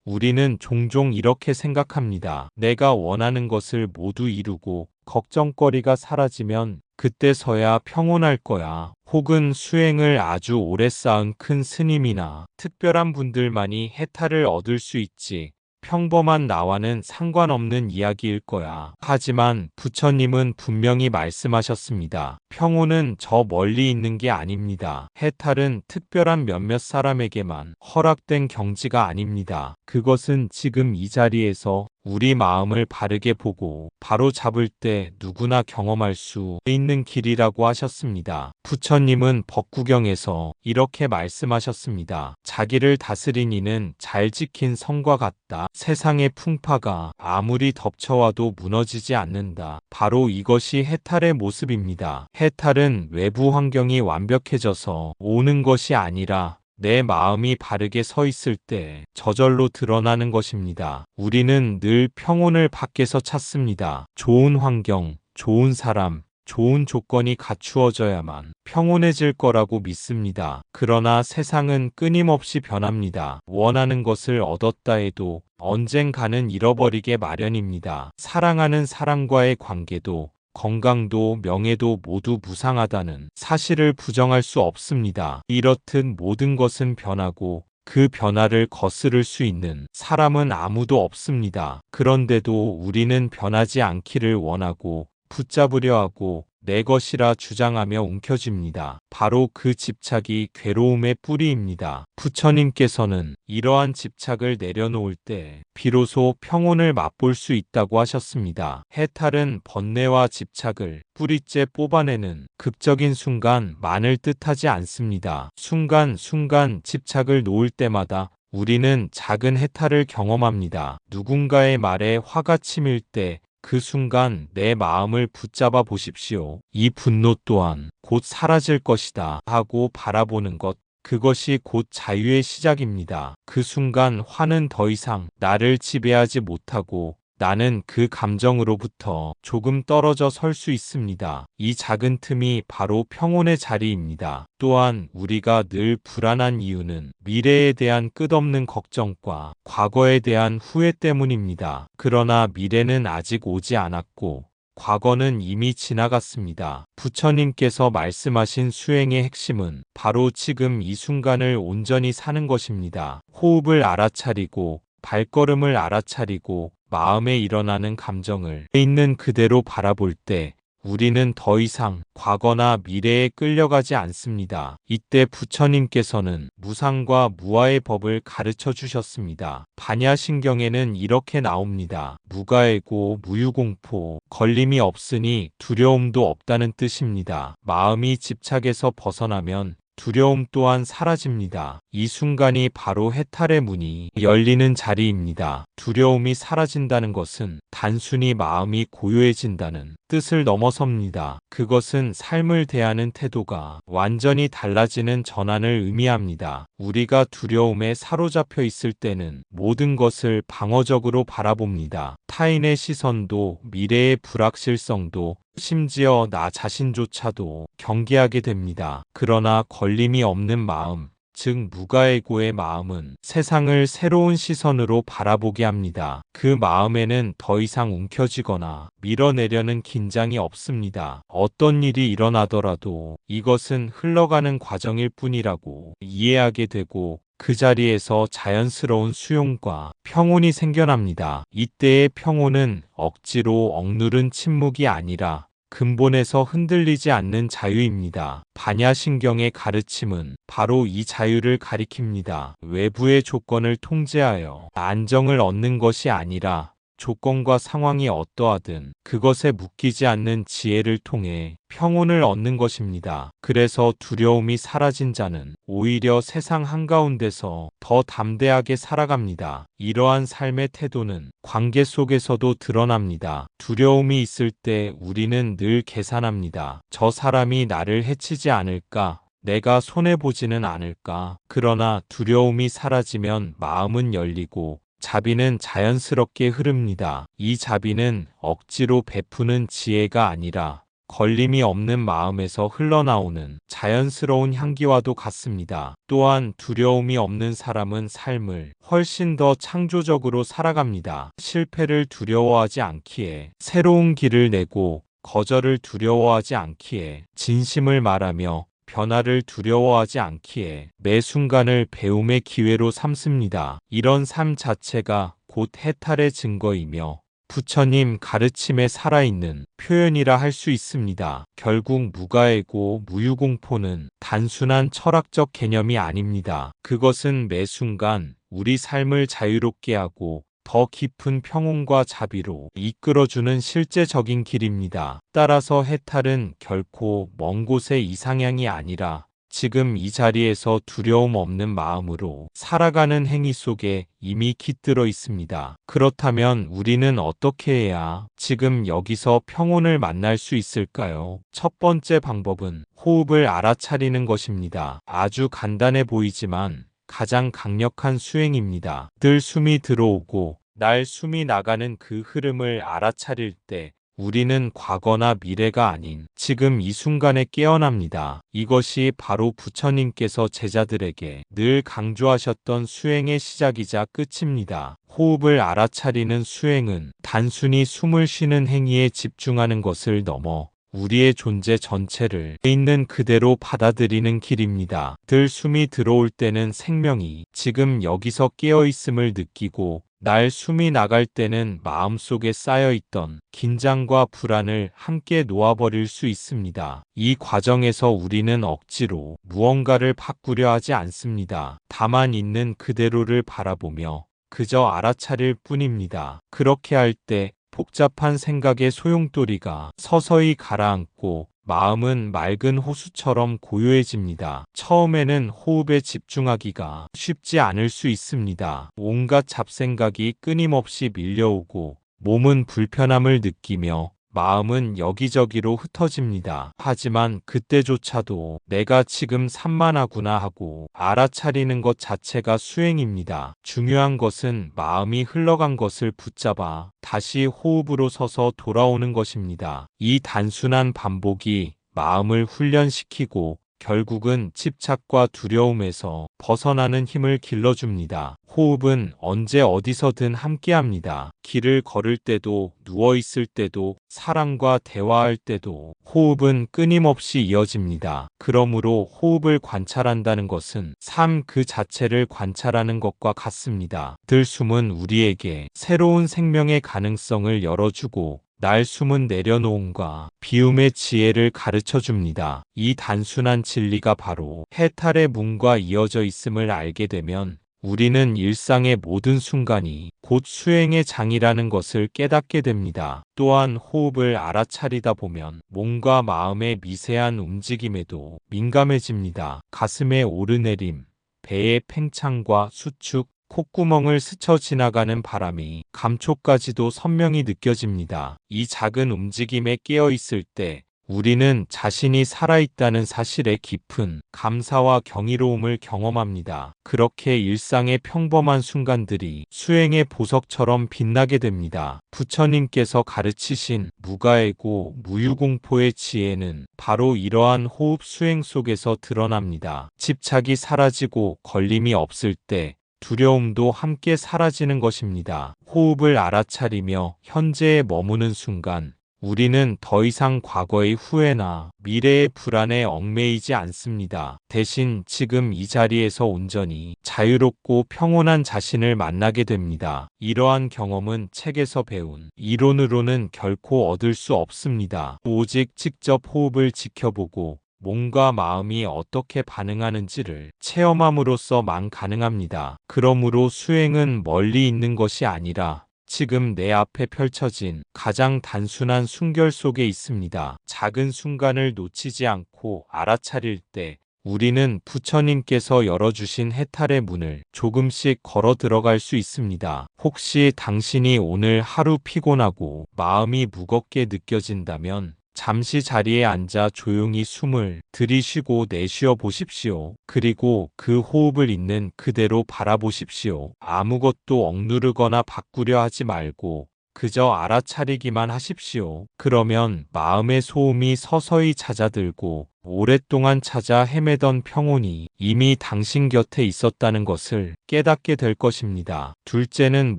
우리는 종종 이렇게 생각합니다. 내가 원하는 것을 모두 이루고 걱정거리가 사라지면 그때서야 평온할 거야. 혹은 수행을 아주 오래 쌓은 큰 스님이나 특별한 분들만이 해탈을 얻을 수 있지. 평범한 나와는 상관없는 이야기일 거야. 하지만 부처님은 분명히 말씀하셨습니다. 평온은 저 멀리 있는 게 아닙니다. 해탈은 특별한 몇몇 사람에게만 허락된 경지가 아닙니다. 그것은 지금 이 자리에서 우리 마음을 바르게 보고 바로 잡을 때 누구나 경험할 수 있는 길이라고 하셨습니다. 부처님은 법구경에서 이렇게 말씀하셨습니다. 자기를 다스린 이는 잘 지킨 성과 같다. 세상의 풍파가 아무리 덮쳐와도 무너지지 않는다. 바로 이것이 해탈의 모습입니다. 해탈은 외부 환경이 완벽해져서 오는 것이 아니라 내 마음이 바르게 서 있을 때 저절로 드러나는 것입니다. 우리는 늘 평온을 밖에서 찾습니다. 좋은 환경, 좋은 사람, 좋은 조건이 갖추어져야만 평온해질 거라고 믿습니다. 그러나 세상은 끊임없이 변합니다. 원하는 것을 얻었다 해도 언젠가는 잃어버리게 마련입니다. 사랑하는 사람과의 관계도 건강도 명예도 모두 무상하다는 사실을 부정할 수 없습니다. 이렇듯 모든 것은 변하고 그 변화를 거스를 수 있는 사람은 아무도 없습니다. 그런데도 우리는 변하지 않기를 원하고 붙잡으려 하고 내 것이라 주장하며 움켜쥡니다. 바로 그 집착이 괴로움의 뿌리입니다. 부처님께서는 이러한 집착을 내려놓을 때 비로소 평온을 맛볼 수 있다고 하셨습니다. 해탈은 번뇌와 집착을 뿌리째 뽑아내는 극적인 순간만을 뜻하지 않습니다. 순간순간 집착을 놓을 때마다 우리는 작은 해탈을 경험합니다. 누군가의 말에 화가 치밀 때 그 순간 내 마음을 붙잡아 보십시오. 이 분노 또한 곧 사라질 것이다 하고 바라보는 것, 그것이 곧 자유의 시작입니다. 그 순간 화는 더 이상 나를 지배하지 못하고 나는 그 감정으로부터 조금 떨어져 설 수 있습니다. 이 작은 틈이 바로 평온의 자리입니다. 또한 우리가 늘 불안한 이유는 미래에 대한 끝없는 걱정과 과거에 대한 후회 때문입니다. 그러나 미래는 아직 오지 않았고 과거는 이미 지나갔습니다. 부처님께서 말씀하신 수행의 핵심은 바로 지금 이 순간을 온전히 사는 것입니다. 호흡을 알아차리고 발걸음을 알아차리고 마음에 일어나는 감정을 있는 그대로 바라볼 때 우리는 더 이상 과거나 미래에 끌려가지 않습니다. 이때 부처님께서는 무상과 무아의 법을 가르쳐 주셨습니다. 반야신경에는 이렇게 나옵니다. 무가애고 무유공포, 걸림이 없으니 두려움도 없다는 뜻입니다. 마음이 집착에서 벗어나면 두려움 또한 사라집니다. 이 순간이 바로 해탈의 문이 열리는 자리입니다. 두려움이 사라진다는 것은 단순히 마음이 고요해진다는 뜻을 넘어섭니다. 그것은 삶을 대하는 태도가 완전히 달라지는 전환을 의미합니다. 우리가 두려움에 사로잡혀 있을 때는 모든 것을 방어적으로 바라봅니다. 타인의 시선도, 미래의 불확실성도, 심지어 나 자신조차도 경계하게 됩니다. 그러나 걸림이 없는 마음, 즉 무가애고의 마음은 세상을 새로운 시선으로 바라보게 합니다. 그 마음에는 더 이상 움켜쥐거나 밀어내려는 긴장이 없습니다. 어떤 일이 일어나더라도 이것은 흘러가는 과정일 뿐이라고 이해하게 되고 그 자리에서 자연스러운 수용과 평온이 생겨납니다. 이때의 평온은 억지로 억누른 침묵이 아니라 근본에서 흔들리지 않는 자유입니다. 반야신경의 가르침은 바로 이 자유를 가리킵니다. 외부의 조건을 통제하여 안정을 얻는 것이 아니라 조건과 상황이 어떠하든 그것에 묶이지 않는 지혜를 통해 평온을 얻는 것입니다. 그래서 두려움이 사라진 자는 오히려 세상 한가운데서 더 담대하게 살아갑니다. 이러한 삶의 태도는 관계 속에서도 드러납니다. 두려움이 있을 때 우리는 늘 계산합니다. 저 사람이 나를 해치지 않을까? 내가 손해보지는 않을까? 그러나 두려움이 사라지면 마음은 열리고 자비는 자연스럽게 흐릅니다. 이 자비는 억지로 베푸는 지혜가 아니라 걸림이 없는 마음에서 흘러나오는 자연스러운 향기와도 같습니다. 또한 두려움이 없는 사람은 삶을 훨씬 더 창조적으로 살아갑니다. 실패를 두려워하지 않기에 새로운 길을 내고, 거절을 두려워하지 않기에 진심을 말하며, 변화를 두려워하지 않기에 매 순간을 배움의 기회로 삼습니다. 이런 삶 자체가 곧 해탈의 증거이며 부처님 가르침에 살아있는 표현이라 할 수 있습니다. 결국 무가애고 무유공포는 단순한 철학적 개념이 아닙니다. 그것은 매 순간 우리 삶을 자유롭게 하고 더 깊은 평온과 자비로 이끌어주는 실제적인 길입니다. 따라서 해탈은 결코 먼 곳의 이상향이 아니라 지금 이 자리에서 두려움 없는 마음으로 살아가는 행위 속에 이미 깃들어 있습니다. 그렇다면 우리는 어떻게 해야 지금 여기서 평온을 만날 수 있을까요? 첫 번째 방법은 호흡을 알아차리는 것입니다. 아주 간단해 보이지만 가장 강력한 수행입니다. 늘 숨이 들어오고 날 숨이 나가는 그 흐름을 알아차릴 때 우리는 과거나 미래가 아닌 지금 이 순간에 깨어납니다. 이것이 바로 부처님께서 제자들에게 늘 강조하셨던 수행의 시작이자 끝입니다. 호흡을 알아차리는 수행은 단순히 숨을 쉬는 행위에 집중하는 것을 넘어 우리의 존재 전체를 있는 그대로 받아들이는 길입니다. 들 숨이 들어올 때는 생명이 지금 여기서 깨어있음을 느끼고, 날 숨이 나갈 때는 마음속에 쌓여있던 긴장과 불안을 함께 놓아버릴 수 있습니다. 이 과정에서 우리는 억지로 무언가를 바꾸려 하지 않습니다. 다만 있는 그대로를 바라보며 그저 알아차릴 뿐입니다. 그렇게 할 때 복잡한 생각의 소용돌이가 서서히 가라앉고 마음은 맑은 호수처럼 고요해집니다. 처음에는 호흡에 집중하기가 쉽지 않을 수 있습니다. 온갖 잡생각이 끊임없이 밀려오고 몸은 불편함을 느끼며 마음은 여기저기로 흩어집니다. 하지만 그때조차도 내가 지금 산만하구나 하고 알아차리는 것 자체가 수행입니다. 중요한 것은 마음이 흘러간 것을 붙잡아 다시 호흡으로 서서 돌아오는 것입니다. 이 단순한 반복이 마음을 훈련시키고 결국은 집착과 두려움에서 벗어나는 힘을 길러줍니다. 호흡은 언제 어디서든 함께합니다. 길을 걸을 때도, 누워있을 때도, 사람과 대화할 때도 호흡은 끊임없이 이어집니다. 그러므로 호흡을 관찰한다는 것은 삶 그 자체를 관찰하는 것과 같습니다. 들숨은 우리에게 새로운 생명의 가능성을 열어주고 날 숨은 내려놓음과 비움의 지혜를 가르쳐줍니다. 이 단순한 진리가 바로 해탈의 문과 이어져 있음을 알게 되면 우리는 일상의 모든 순간이 곧 수행의 장이라는 것을 깨닫게 됩니다. 또한 호흡을 알아차리다 보면 몸과 마음의 미세한 움직임에도 민감해집니다. 가슴의 오르내림, 배의 팽창과 수축, 콧구멍을 스쳐 지나가는 바람이 감촉까지도 선명히 느껴집니다. 이 작은 움직임에 깨어 있을 때 우리는 자신이 살아있다는 사실에 깊은 감사와 경이로움을 경험합니다. 그렇게 일상의 평범한 순간들이 수행의 보석처럼 빛나게 됩니다. 부처님께서 가르치신 무가애고 무유공포의 지혜는 바로 이러한 호흡 수행 속에서 드러납니다. 집착이 사라지고 걸림이 없을 때 두려움도 함께 사라지는 것입니다. 호흡을 알아차리며 현재에 머무는 순간 우리는 더 이상 과거의 후회나 미래의 불안에 얽매이지 않습니다. 대신 지금 이 자리에서 온전히 자유롭고 평온한 자신을 만나게 됩니다. 이러한 경험은 책에서 배운 이론으로는 결코 얻을 수 없습니다. 오직 직접 호흡을 지켜보고 몸과 마음이 어떻게 반응하는지를 체험함으로써만 가능합니다. 그러므로 수행은 멀리 있는 것이 아니라 지금 내 앞에 펼쳐진 가장 단순한 순결 속에 있습니다. 작은 순간을 놓치지 않고 알아차릴 때 우리는 부처님께서 열어주신 해탈의 문을 조금씩 걸어 들어갈 수 있습니다. 혹시 당신이 오늘 하루 피곤하고 마음이 무겁게 느껴진다면 잠시 자리에 앉아 조용히 숨을 들이쉬고 내쉬어 보십시오. 그리고 그 호흡을 있는 그대로 바라보십시오. 아무것도 억누르거나 바꾸려 하지 말고 그저 알아차리기만 하십시오. 그러면 마음의 소음이 서서히 잦아들고 오랫동안 찾아 헤매던 평온이 이미 당신 곁에 있었다는 것을 깨닫게 될 것입니다. 둘째는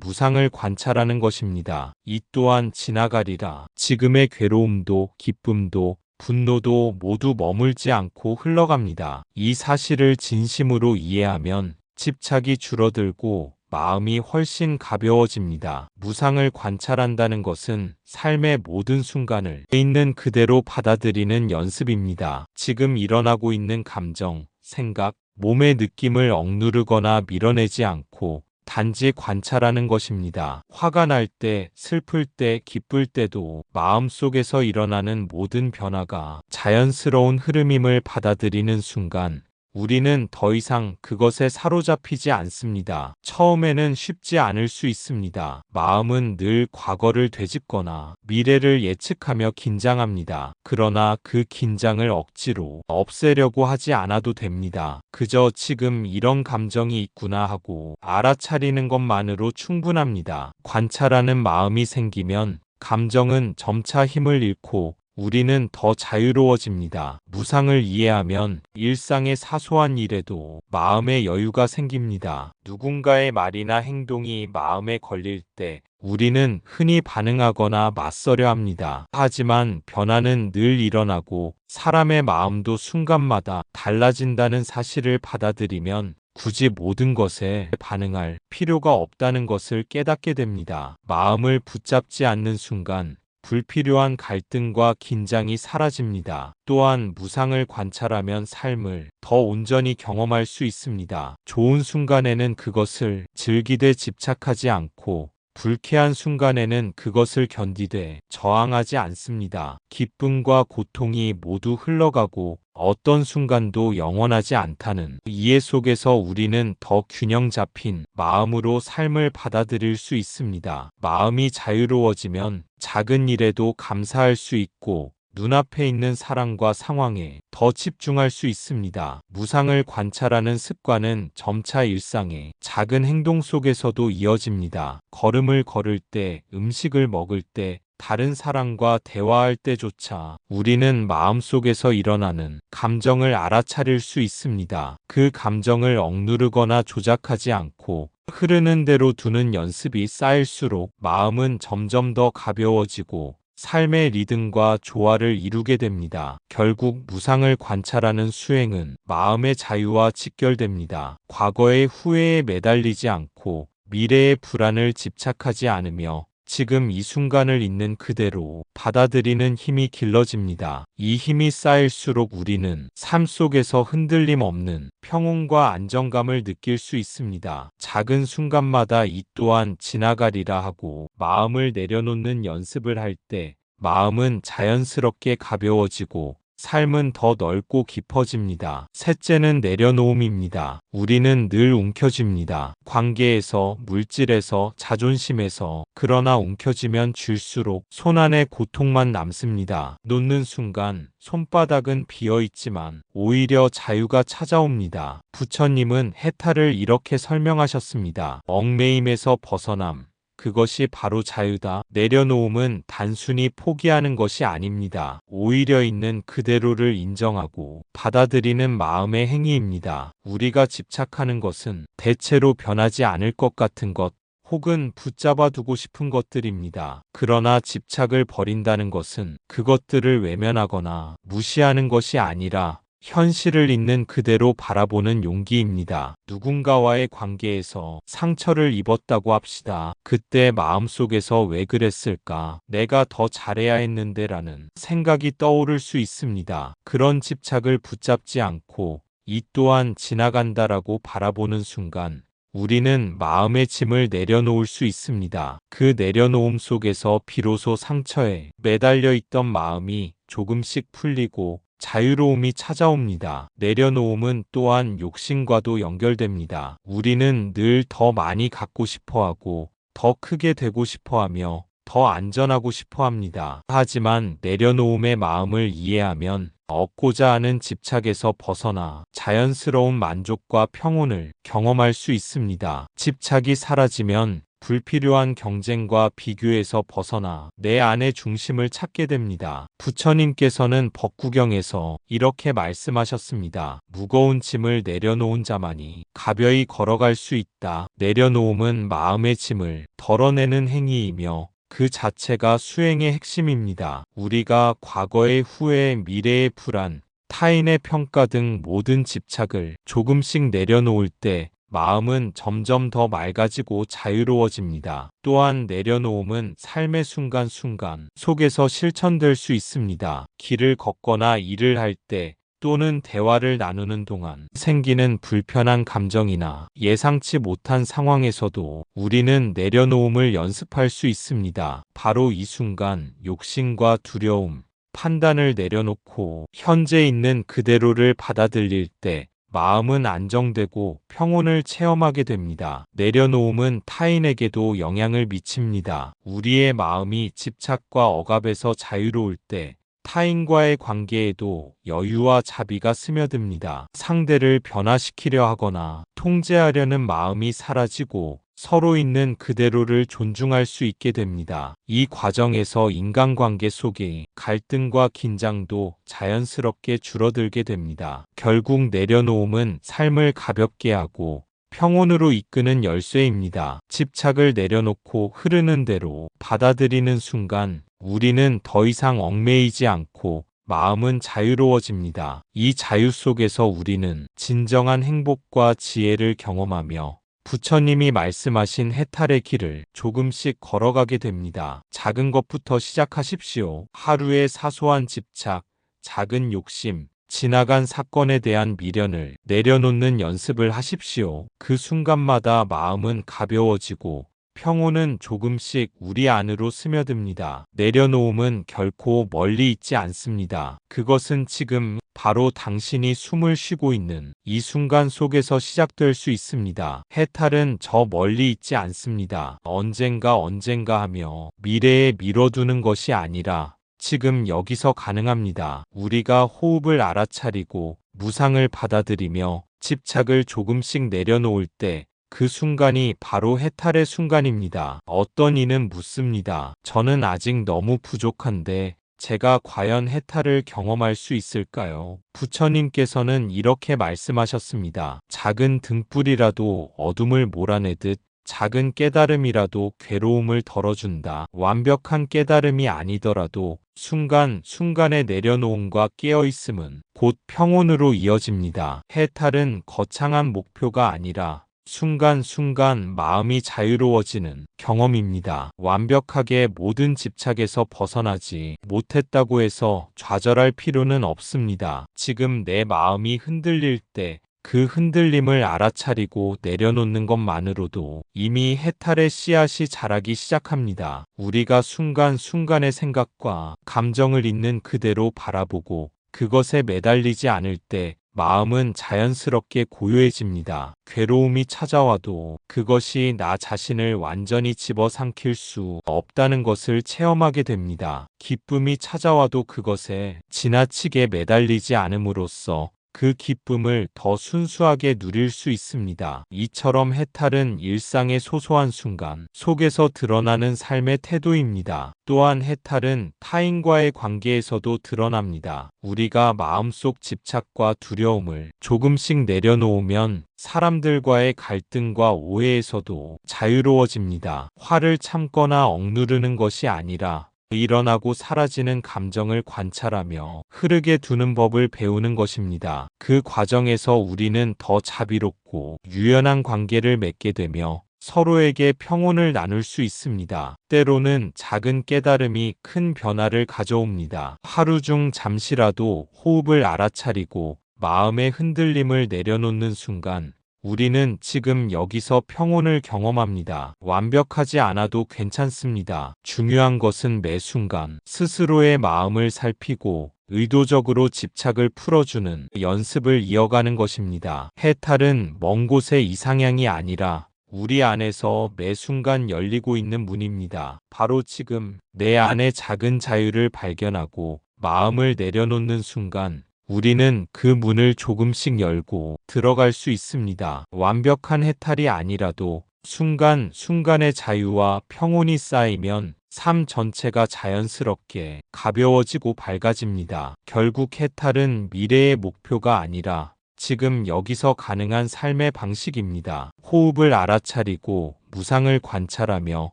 무상을 관찰하는 것입니다. 이 또한 지나가리라. 지금의 괴로움도 기쁨도 분노도 모두 머물지 않고 흘러갑니다. 이 사실을 진심으로 이해하면 집착이 줄어들고 마음이 훨씬 가벼워집니다. 무상을 관찰한다는 것은 삶의 모든 순간을 있는 그대로 받아들이는 연습입니다. 지금 일어나고 있는 감정, 생각, 몸의 느낌을 억누르거나 밀어내지 않고 단지 관찰하는 것입니다. 화가 날 때, 슬플 때, 기쁠 때도 마음속에서 일어나는 모든 변화가 자연스러운 흐름임을 받아들이는 순간 우리는 더 이상 그것에 사로잡히지 않습니다. 처음에는 쉽지 않을 수 있습니다. 마음은 늘 과거를 되짚거나 미래를 예측하며 긴장합니다. 그러나 그 긴장을 억지로 없애려고 하지 않아도 됩니다. 그저 지금 이런 감정이 있구나 하고 알아차리는 것만으로 충분합니다. 관찰하는 마음이 생기면 감정은 점차 힘을 잃고 우리는 더 자유로워집니다. 무상을 이해하면 일상의 사소한 일에도 마음의 여유가 생깁니다. 누군가의 말이나 행동이 마음에 걸릴 때 우리는 흔히 반응하거나 맞서려 합니다. 하지만 변화는 늘 일어나고 사람의 마음도 순간마다 달라진다는 사실을 받아들이면 굳이 모든 것에 반응할 필요가 없다는 것을 깨닫게 됩니다. 마음을 붙잡지 않는 순간 불필요한 갈등과 긴장이 사라집니다. 또한 무상을 관찰하면 삶을 더 온전히 경험할 수 있습니다. 좋은 순간에는 그것을 즐기되 집착하지 않고 불쾌한 순간에는 그것을 견디되 저항하지 않습니다. 기쁨과 고통이 모두 흘러가고 어떤 순간도 영원하지 않다는 이해 속에서 우리는 더 균형 잡힌 마음으로 삶을 받아들일 수 있습니다. 마음이 자유로워지면 작은 일에도 감사할 수 있고 눈앞에 있는 사람과 상황에 더 집중할 수 있습니다. 무상을 관찰하는 습관은 점차 일상의 작은 행동 속에서도 이어집니다. 걸음을 걸을 때, 음식을 먹을 때, 다른 사람과 대화할 때조차 우리는 마음속에서 일어나는 감정을 알아차릴 수 있습니다. 그 감정을 억누르거나 조작하지 않고 흐르는 대로 두는 연습이 쌓일수록 마음은 점점 더 가벼워지고 삶의 리듬과 조화를 이루게 됩니다. 결국 무상을 관찰하는 수행은 마음의 자유와 직결됩니다. 과거의 후회에 매달리지 않고 미래의 불안을 집착하지 않으며 지금 이 순간을 있는 그대로 받아들이는 힘이 길러집니다. 이 힘이 쌓일수록 우리는 삶 속에서 흔들림 없는 평온과 안정감을 느낄 수 있습니다. 작은 순간마다 이 또한 지나가리라 하고 마음을 내려놓는 연습을 할 때 마음은 자연스럽게 가벼워지고 삶은 더 넓고 깊어집니다. 셋째는 내려놓음입니다. 우리는 늘 움켜쥡니다. 관계에서, 물질에서, 자존심에서. 그러나 움켜쥐면 쥘수록 손안에 고통만 남습니다. 놓는 순간 손바닥은 비어있지만 오히려 자유가 찾아옵니다. 부처님은 해탈을 이렇게 설명하셨습니다. 얽매임에서 벗어남. 그것이 바로 자유다. 내려놓음은 단순히 포기하는 것이 아닙니다. 오히려 있는 그대로를 인정하고 받아들이는 마음의 행위입니다. 우리가 집착하는 것은 대체로 변하지 않을 것 같은 것, 혹은 붙잡아 두고 싶은 것들입니다. 그러나 집착을 버린다는 것은 그것들을 외면하거나 무시하는 것이 아니라 현실을 있는 그대로 바라보는 용기입니다. 누군가와의 관계에서 상처를 입었다고 합시다. 그때 마음속에서 왜 그랬을까? 내가 더 잘해야 했는데 라는 생각이 떠오를 수 있습니다. 그런 집착을 붙잡지 않고 이 또한 지나간다라고 바라보는 순간 우리는 마음의 짐을 내려놓을 수 있습니다. 그 내려놓음 속에서 비로소 상처에 매달려 있던 마음이 조금씩 풀리고 자유로움이 찾아옵니다. 내려놓음은 또한 욕심과도 연결됩니다. 우리는 늘 더 많이 갖고 싶어 하고 더 크게 되고 싶어 하며 더 안전하고 싶어 합니다. 하지만 내려놓음의 마음을 이해하면 얻고자 하는 집착에서 벗어나 자연스러운 만족과 평온을 경험할 수 있습니다. 집착이 사라지면 불필요한 경쟁과 비교에서 벗어나 내 안의 중심을 찾게 됩니다. 부처님께서는 법구경에서 이렇게 말씀하셨습니다. 무거운 짐을 내려놓은 자만이 가벼이 걸어갈 수 있다. 내려놓음은 마음의 짐을 덜어내는 행위이며 그 자체가 수행의 핵심입니다. 우리가 과거의 후회, 미래의 불안, 타인의 평가 등 모든 집착을 조금씩 내려놓을 때 마음은 점점 더 맑아지고 자유로워집니다. 또한 내려놓음은 삶의 순간순간 속에서 실천될 수 있습니다. 길을 걷거나 일을 할 때 또는 대화를 나누는 동안 생기는 불편한 감정이나 예상치 못한 상황에서도 우리는 내려놓음을 연습할 수 있습니다. 바로 이 순간 욕심과 두려움, 판단을 내려놓고 현재 있는 그대로를 받아들일 때 마음은 안정되고 평온을 체험하게 됩니다. 내려놓음은 타인에게도 영향을 미칩니다. 우리의 마음이 집착과 억압에서 자유로울 때 타인과의 관계에도 여유와 자비가 스며듭니다. 상대를 변화시키려 하거나 통제하려는 마음이 사라지고 서로 있는 그대로를 존중할 수 있게 됩니다. 이 과정에서 인간관계 속의 갈등과 긴장도 자연스럽게 줄어들게 됩니다. 결국 내려놓음은 삶을 가볍게 하고 평온으로 이끄는 열쇠입니다. 집착을 내려놓고 흐르는 대로 받아들이는 순간 우리는 더 이상 얽매이지 않고 마음은 자유로워집니다. 이 자유 속에서 우리는 진정한 행복과 지혜를 경험하며 부처님이 말씀하신 해탈의 길을 조금씩 걸어가게 됩니다. 작은 것부터 시작하십시오. 하루의 사소한 집착, 작은 욕심, 지나간 사건에 대한 미련을 내려놓는 연습을 하십시오. 그 순간마다 마음은 가벼워지고 평온은 조금씩 우리 안으로 스며듭니다. 내려놓음은 결코 멀리 있지 않습니다. 그것은 지금 바로 당신이 숨을 쉬고 있는 이 순간 속에서 시작될 수 있습니다. 해탈은 저 멀리 있지 않습니다. 언젠가 하며 미래에 미뤄두는 것이 아니라 지금 여기서 가능합니다. 우리가 호흡을 알아차리고 무상을 받아들이며 집착을 조금씩 내려놓을 때 그 순간이 바로 해탈의 순간입니다. 어떤 이는 묻습니다. 저는 아직 너무 부족한데 제가 과연 해탈을 경험할 수 있을까요? 부처님께서는 이렇게 말씀하셨습니다. 작은 등불이라도 어둠을 몰아내듯 작은 깨달음이라도 괴로움을 덜어준다. 완벽한 깨달음이 아니더라도 순간순간의 내려놓음과 깨어있음은 곧 평온으로 이어집니다. 해탈은 거창한 목표가 아니라 순간순간 마음이 자유로워지는 경험입니다. 완벽하게 모든 집착에서 벗어나지 못했다고 해서 좌절할 필요는 없습니다. 지금 내 마음이 흔들릴 때 그 흔들림을 알아차리고 내려놓는 것만으로도 이미 해탈의 씨앗이 자라기 시작합니다. 우리가 순간순간의 생각과 감정을 있는 그대로 바라보고 그것에 매달리지 않을 때 마음은 자연스럽게 고요해집니다. 괴로움이 찾아와도 그것이 나 자신을 완전히 집어삼킬 수 없다는 것을 체험하게 됩니다. 기쁨이 찾아와도 그것에 지나치게 매달리지 않음으로써 그 기쁨을 더 순수하게 누릴 수 있습니다. 이처럼 해탈은 일상의 소소한 순간 속에서 드러나는 삶의 태도입니다. 또한 해탈은 타인과의 관계에서도 드러납니다. 우리가 마음속 집착과 두려움을 조금씩 내려놓으면 사람들과의 갈등과 오해에서도 자유로워집니다. 화를 참거나 억누르는 것이 아니라 일어나고 사라지는 감정을 관찰하며 흐르게 두는 법을 배우는 것입니다. 그 과정에서 우리는 더 자비롭고 유연한 관계를 맺게 되며 서로에게 평온을 나눌 수 있습니다. 때로는 작은 깨달음이 큰 변화를 가져옵니다. 하루 중 잠시라도 호흡을 알아차리고 마음의 흔들림을 내려놓는 순간 우리는 지금 여기서 평온을 경험합니다. 완벽하지 않아도 괜찮습니다. 중요한 것은 매 순간 스스로의 마음을 살피고 의도적으로 집착을 풀어주는 연습을 이어가는 것입니다. 해탈은 먼 곳의 이상향이 아니라 우리 안에서 매 순간 열리고 있는 문입니다. 바로 지금 내 안의 작은 자유를 발견하고 마음을 내려놓는 순간 우리는 그 문을 조금씩 열고 들어갈 수 있습니다. 완벽한 해탈이 아니라도 순간순간의 자유와 평온이 쌓이면 삶 전체가 자연스럽게 가벼워지고 밝아집니다. 결국 해탈은 미래의 목표가 아니라 지금 여기서 가능한 삶의 방식입니다. 호흡을 알아차리고 무상을 관찰하며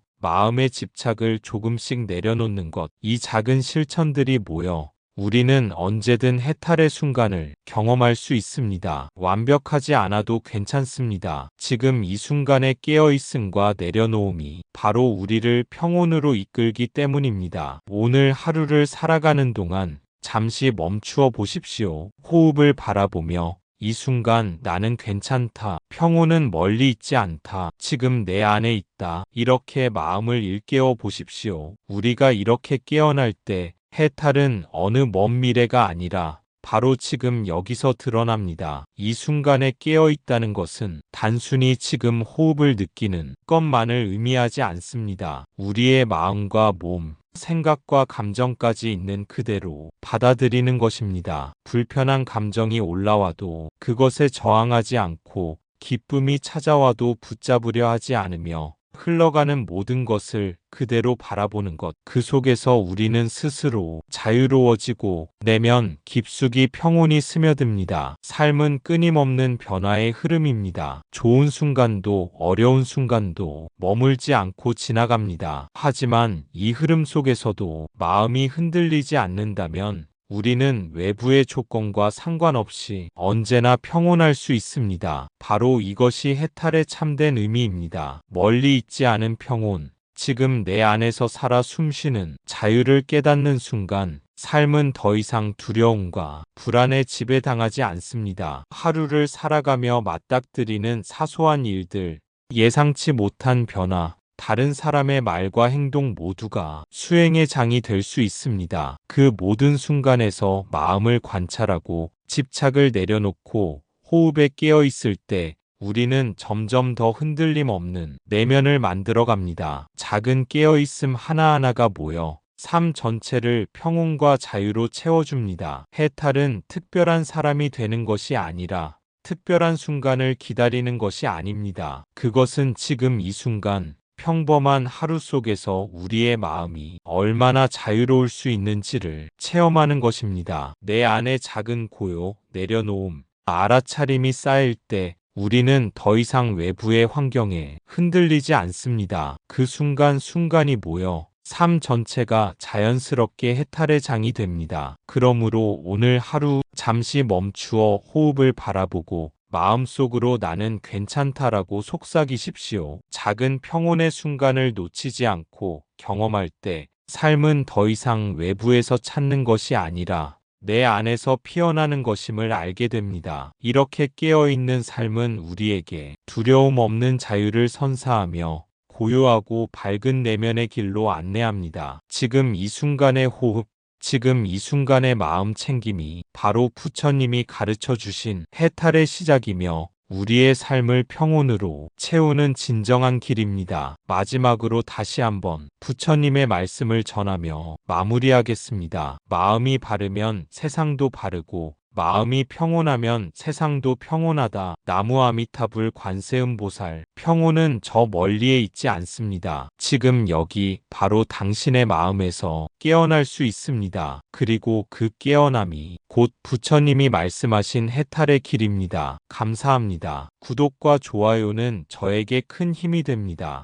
마음의 집착을 조금씩 내려놓는 것. 이 작은 실천들이 모여 우리는 언제든 해탈의 순간을 경험할 수 있습니다. 완벽하지 않아도 괜찮습니다. 지금 이 순간의 깨어있음과 내려놓음이 바로 우리를 평온으로 이끌기 때문입니다. 오늘 하루를 살아가는 동안 잠시 멈추어 보십시오. 호흡을 바라보며 이 순간 나는 괜찮다. 평온은 멀리 있지 않다. 지금 내 안에 있다. 이렇게 마음을 일깨워 보십시오. 우리가 이렇게 깨어날 때 해탈은 어느 먼 미래가 아니라 바로 지금 여기서 드러납니다. 이 순간에 깨어 있다는 것은 단순히 지금 호흡을 느끼는 것만을 의미하지 않습니다. 우리의 마음과 몸, 생각과 감정까지 있는 그대로 받아들이는 것입니다. 불편한 감정이 올라와도 그것에 저항하지 않고 기쁨이 찾아와도 붙잡으려 하지 않으며 흘러가는 모든 것을 그대로 바라보는 것. 그 속에서 우리는 스스로 자유로워지고 내면 깊숙이 평온이 스며듭니다. 삶은 끊임없는 변화의 흐름입니다. 좋은 순간도 어려운 순간도 머물지 않고 지나갑니다. 하지만 이 흐름 속에서도 마음이 흔들리지 않는다면 우리는 외부의 조건과 상관없이 언제나 평온할 수 있습니다. 바로 이것이 해탈의 참된 의미입니다. 멀리 있지 않은 평온, 지금 내 안에서 살아 숨쉬는 자유를 깨닫는 순간 삶은 더 이상 두려움과 불안에 지배당하지 않습니다. 하루를 살아가며 맞닥뜨리는 사소한 일들, 예상치 못한 변화, 다른 사람의 말과 행동 모두가 수행의 장이 될 수 있습니다. 그 모든 순간에서 마음을 관찰하고 집착을 내려놓고 호흡에 깨어 있을 때 우리는 점점 더 흔들림 없는 내면을 만들어 갑니다. 작은 깨어 있음 하나하나가 모여 삶 전체를 평온과 자유로 채워줍니다. 해탈은 특별한 사람이 되는 것이 아니라 특별한 순간을 기다리는 것이 아닙니다. 그것은 지금 이 순간 평범한 하루 속에서 우리의 마음이 얼마나 자유로울 수 있는지를 체험하는 것입니다. 내 안에 작은 고요, 내려놓음, 알아차림이 쌓일 때 우리는 더 이상 외부의 환경에 흔들리지 않습니다. 그 순간순간이 모여 삶 전체가 자연스럽게 해탈의 장이 됩니다. 그러므로 오늘 하루 잠시 멈추어 호흡을 바라보고 마음속으로 나는 괜찮다라고 속삭이십시오. 작은 평온의 순간을 놓치지 않고 경험할 때 삶은 더 이상 외부에서 찾는 것이 아니라 내 안에서 피어나는 것임을 알게 됩니다. 이렇게 깨어있는 삶은 우리에게 두려움 없는 자유를 선사하며 고요하고 밝은 내면의 길로 안내합니다. 지금 이 순간의 호흡, 지금 이 순간의 마음 챙김이 바로 부처님이 가르쳐 주신 해탈의 시작이며 우리의 삶을 평온으로 채우는 진정한 길입니다. 마지막으로 다시 한번 부처님의 말씀을 전하며 마무리하겠습니다. 마음이 바르면 세상도 바르고 마음이 평온하면 세상도 평온하다. 나무 아미타불 관세음보살. 평온은 저 멀리에 있지 않습니다. 지금 여기 바로 당신의 마음에서 깨어날 수 있습니다. 그리고 그 깨어남이 곧 부처님이 말씀하신 해탈의 길입니다. 감사합니다. 구독과 좋아요는 저에게 큰 힘이 됩니다.